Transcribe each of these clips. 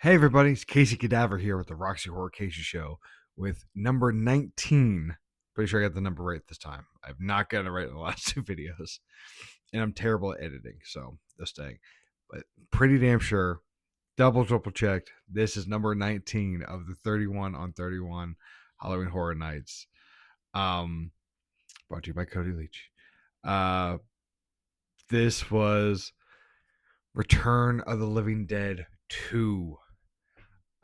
Hey everybody, it's Casey Cadaver here with the Roxy Horror Casey Show with number 19. Pretty sure I got the number right this time. I've not gotten it right in the last two videos. And I'm terrible at editing, so this thing. But pretty damn sure, triple checked, this is number 19 of the 31 on 31 Halloween Horror Nights. Brought to you by Cody Leach. Uh this was Return of the Living Dead 2.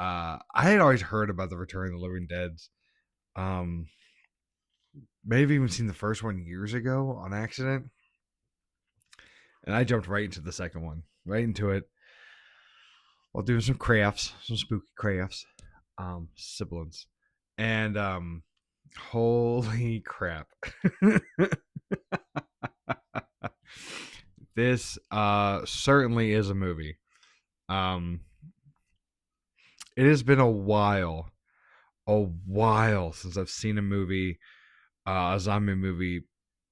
I had always heard about the Return of the Living Dead's. Um, Maybe even seen the first one years ago on accident, and I jumped right into the second one, right into it, while doing some crafts, some spooky crafts, siblings, and holy crap, this certainly is a movie. Um, it has been a while since I've seen a zombie movie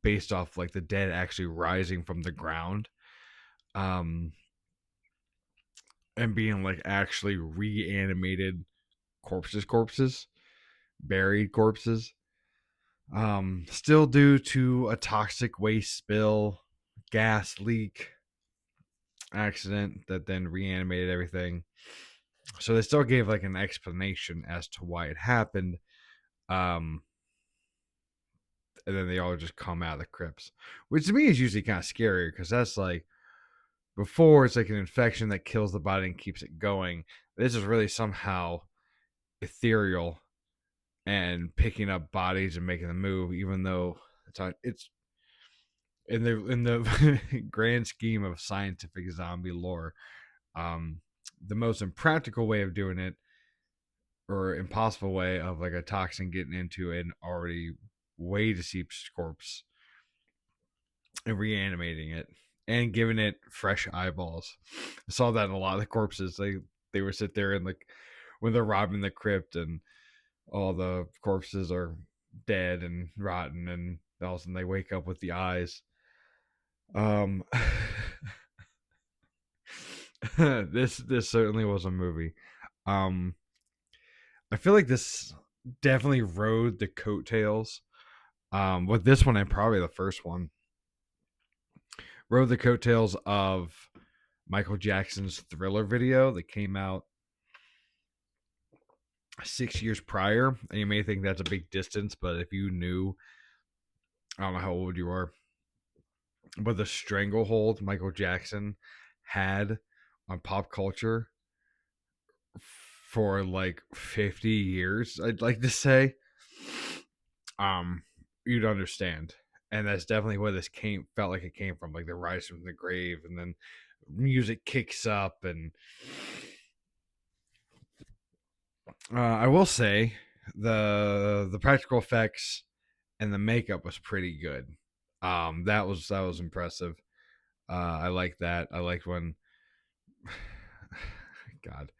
based off like the dead actually rising from the ground, um, and being like actually reanimated corpses, buried corpses. Still due to a toxic waste spill, gas leak accident that then reanimated everything. So they still gave like an explanation as to why it happened. Um, and then they all just come out of the crypts, which to me is usually kind of scary because that's like before it's like an infection that kills the body and keeps it going. This is really somehow ethereal and picking up bodies and making them move, even though it's in the grand scheme of scientific zombie lore. Um, the most impractical way of doing it, or impossible way of like a toxin getting into an already way deceased corpse and reanimating it and giving it fresh eyeballs. I saw that in a lot of the corpses. They would sit there and like when they're robbing the crypt and all the corpses are dead and rotten, and all of a sudden they wake up with the eyes. Um, this certainly was a movie. Um, I feel like this definitely rode the coattails. With this one and probably the first one rode the coattails of Michael Jackson's Thriller video that came out 6 years prior. And you may think that's a big distance, but if you knew, I don't know how old you are, but the stranglehold Michael Jackson had on pop culture for like 50 years, I'd like to say, um, you'd understand. And that's definitely where this felt like it came from, like the rise from the grave, and then music kicks up, and I will say the practical effects and the makeup was pretty good. That was impressive. I like that. I liked when God,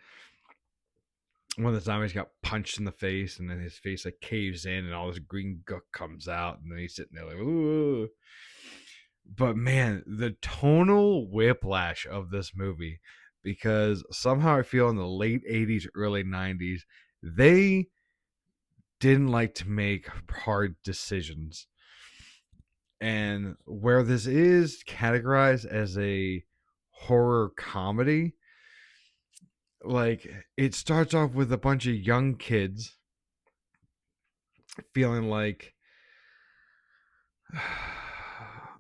when the zombies got punched in the face and then his face like caves in and all this green gook comes out and then he's sitting there like, ooh. But man, the tonal whiplash of this movie, because somehow I feel in the late 80s, early 90s, they didn't like to make hard decisions. And where this is categorized as a horror comedy, like it starts off with a bunch of young kids feeling like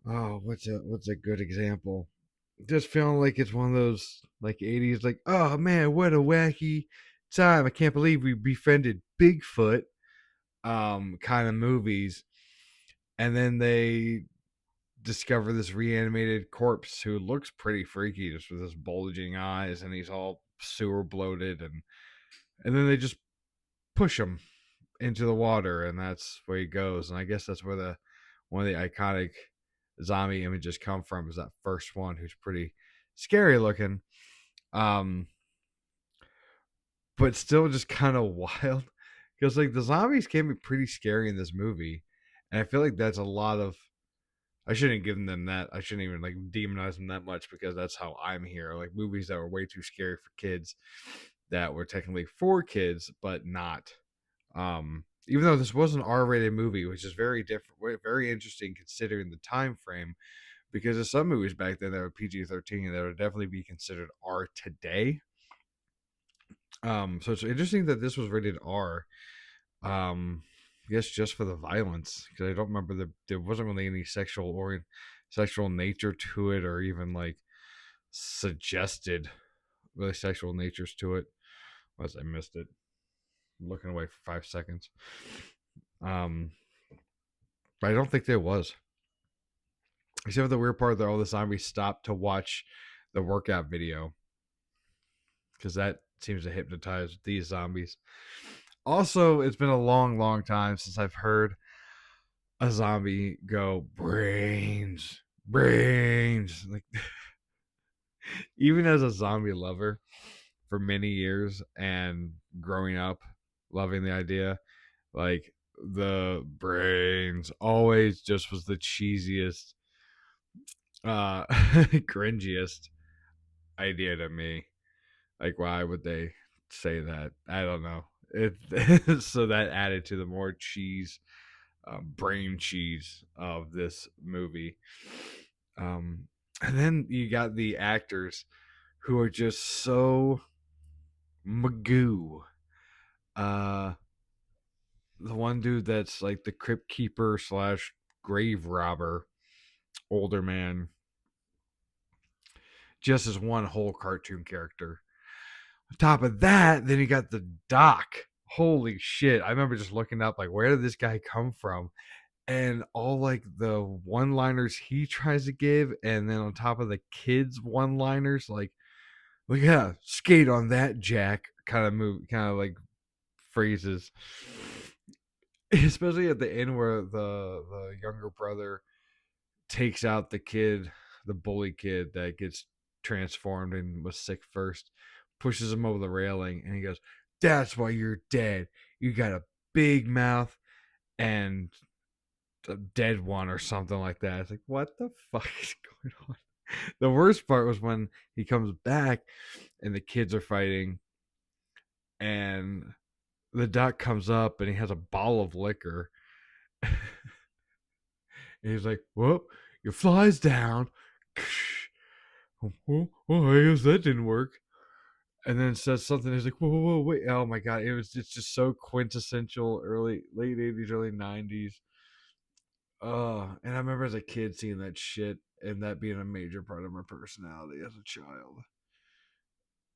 oh, what's a good example? Just feeling like it's one of those like 80s, like, oh man, what a wacky time. I can't believe we befriended Bigfoot kind of movies. And then they discover this reanimated corpse who looks pretty freaky, just with his bulging eyes, and he's all sewer bloated, and then they just push him into the water, and that's where he goes. And I guess that's where the one of the iconic zombie images come from, is that first one who's pretty scary looking, um but still just kind of wild, because like the zombies can be pretty scary in this movie. And I feel like that's a lot of, I shouldn't give them that, I shouldn't even like demonize them that much, because that's how I'm here, like movies that were way too scary for kids. that were technically for kids, but not. Even though this was an R-rated movie, which is very different, very interesting considering the time frame, because there's some movies back then that were PG-13 that would definitely be considered R today. So it's interesting that this was rated R. I guess just for the violence, because I don't remember there wasn't really any sexual nature to it, or even like suggested really sexual natures to it. Unless I missed it. I'm looking away for 5 seconds. Um, but I don't think there was. Except for the weird part that all the zombies stopped to watch the workout video, because that seems to hypnotize these zombies. Also, it's been a long, long time since I've heard a zombie go brains, brains. Like, even as a zombie lover for many years and growing up loving the idea, like the brains always just was the cheesiest, cringiest idea to me. Like, why would they say that? I don't know. It so that added to the more cheese, brain cheese of this movie. And then you got the actors who are just so magoo. Uh, the one dude that's like the crypt keeper slash grave robber, older man, just as one whole cartoon character. On top of that, then you got the doc. Holy shit. I remember just looking up, like, where did this guy come from? And all like the one liners he tries to give, and then on top of the kids' one liners, like, yeah, skate on that, Jack, kind of move, kind of like phrases. Especially at the end where the younger brother takes out the kid, the bully kid that gets transformed and was sick first, pushes him over the railing, and he goes, "That's why you're dead. You got a big mouth and a dead one," or something like that. It's like, what the fuck is going on? The worst part was when he comes back and the kids are fighting, and the doc comes up and he has a bottle of liquor. And he's like, "Well, your fly's down." Oh, I guess that didn't work. And then says something. He's like, "Whoa, wait!" Oh my god, it's just so quintessential late '80s, early '90s. And I remember as a kid seeing that shit and that being a major part of my personality as a child.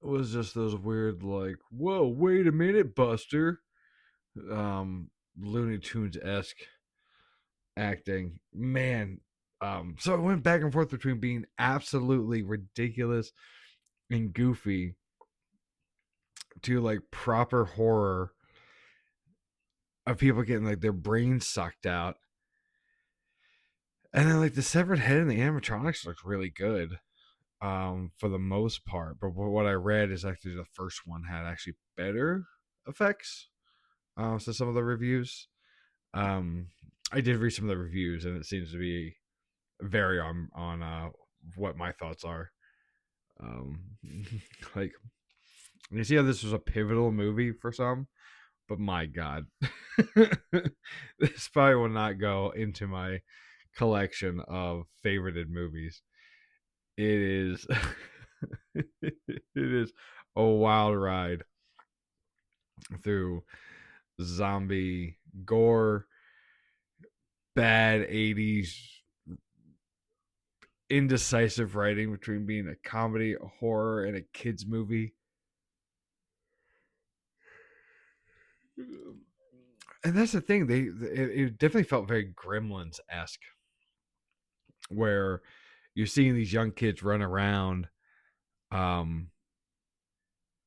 It was just those weird, like, "Whoa, wait a minute, Buster," Looney Tunes esque acting. Man, so it went back and forth between being absolutely ridiculous and goofy to like proper horror of people getting like their brains sucked out. And then like the severed head and the animatronics looked really good, for the most part. But what I read is actually the first one had actually better effects. So some of the reviews, um, I did read some of the reviews, and it seems to be very on what my thoughts are. Um, like, you see how this was a pivotal movie for some, but my god, this probably will not go into my collection of favorited movies. It is it is a wild ride through zombie gore, bad '80s indecisive writing between being a comedy, a horror, and a kids movie. And that's the thing; it definitely felt very Gremlins esque, where you're seeing these young kids run around, um,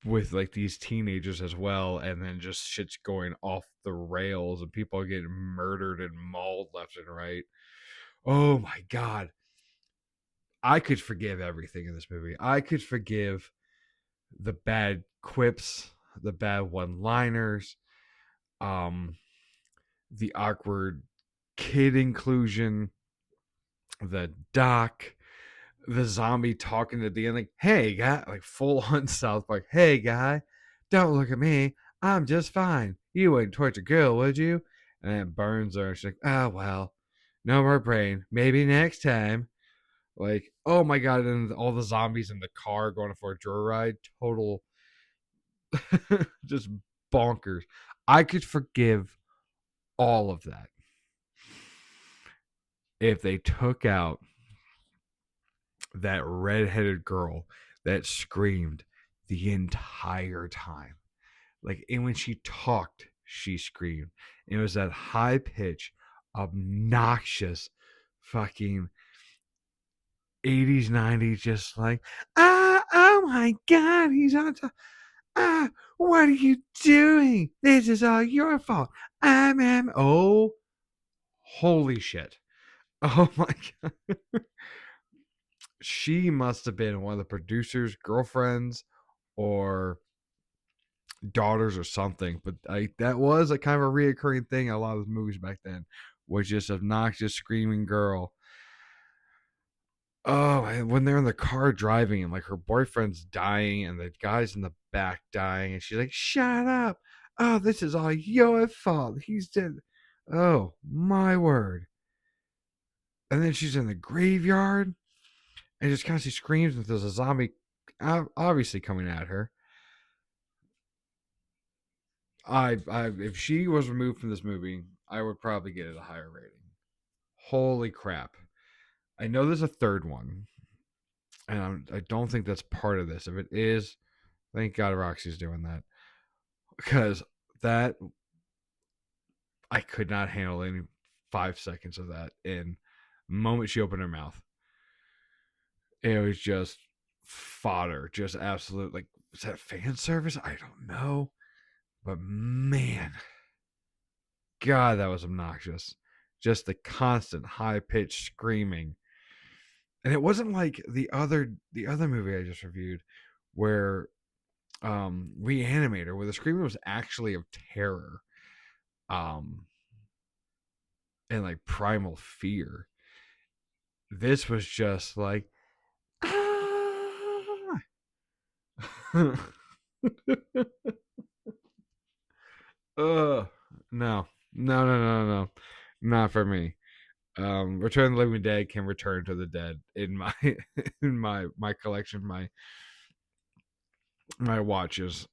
with like these teenagers as well, and then just shit's going off the rails, and people are getting murdered and mauled left and right. Oh my god, I could forgive everything in this movie. I could forgive the bad quips, the bad one-liners, um, the awkward kid inclusion, the doc, the zombie talking at the end, like, "Hey guy," like full on South Park, "Hey guy, Don't look at me. I'm just fine. You wouldn't torture a girl, would you? And then it burns her. She's like, oh, well, no more brain. Maybe next time. Like, oh my God. And all the zombies in the car going for a joyride. Total, just bonkers. I could forgive all of that if they took out that redheaded girl that screamed the entire time. Like, and when she talked, she screamed. And it was that high pitch, obnoxious, fucking 80s, 90s, just like, oh my God, he's on top. What are you doing? This is all your fault. Oh, holy shit. Oh my God. She must have been one of the producers' girlfriends or daughters or something. But that was a kind of a reoccurring thing in a lot of the movies back then, was just obnoxious screaming girl. Oh, and when they're in the car driving and like her boyfriend's dying and the guy's in the back dying, and she's like, "Shut up! Oh, this is all your fault. He's dead." Oh my word! And then she's in the graveyard and just constantly screams, and there's a zombie obviously coming at her. If she was removed from this movie, I would probably get it a higher rating. Holy crap! I know there's a third one, and I don't think that's part of this. If it is, thank God Roxy's doing that, because that I could not handle any 5 seconds of that. In the moment she opened her mouth, it was just fodder, just absolute. Like, was that fan service? I don't know, but man, God, that was obnoxious. Just the constant high pitched screaming. And it wasn't like the other movie I just reviewed where Reanimator, where the screaming was actually of terror. Um and like primal fear. This was just like ah! No. No, no, no, no, no. Not for me. Return of the Living Dead can return to the dead in my in my collection, my watches.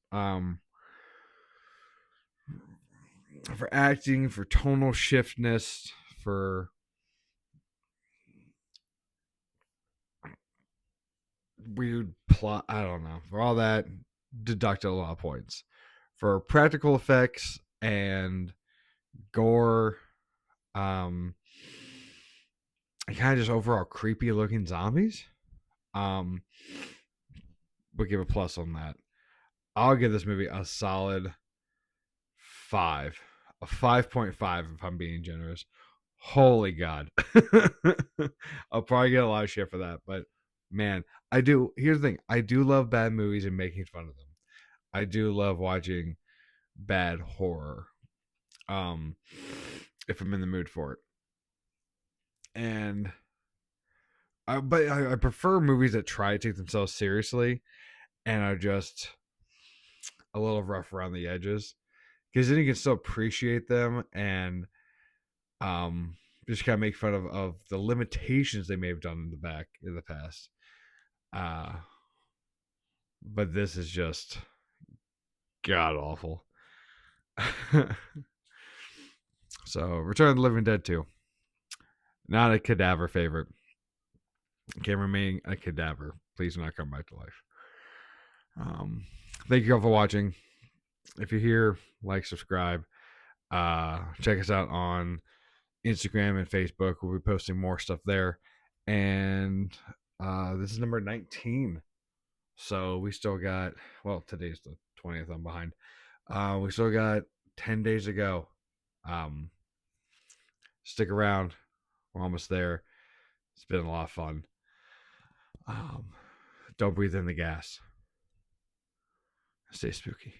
For acting, for tonal shiftness, for weird plot, I don't know. For all that, deduct a lot of points. For practical effects and gore, um, and kind of just overall creepy looking zombies, um, we'll give a plus on that. I'll give this movie a solid 5, a 5.5 if I'm being generous. Holy God. I'll probably get a lot of shit for that, but man, I do. Here's the thing, I do love bad movies and making fun of them. I do love watching bad horror. Um, if I'm in the mood for it. And I prefer movies that try to take themselves seriously and are just a little rough around the edges, because then you can still appreciate them and um just kind of make fun of the limitations they may have done in the past. Uh but this is just god awful. So Return of the Living Dead 2. Not a cadaver favorite. Can remain a cadaver. Please do not come back to life. Um Thank you all for watching. If you're here, like, subscribe. Check us out on Instagram and Facebook. We'll be posting more stuff there. And this is number 19. So we still got, well, today's the 20th. I'm behind. We still got 10 days to go. Um, Stick around. We're almost there. It's been a lot of fun. Um, don't breathe in the gas. Stay spooky.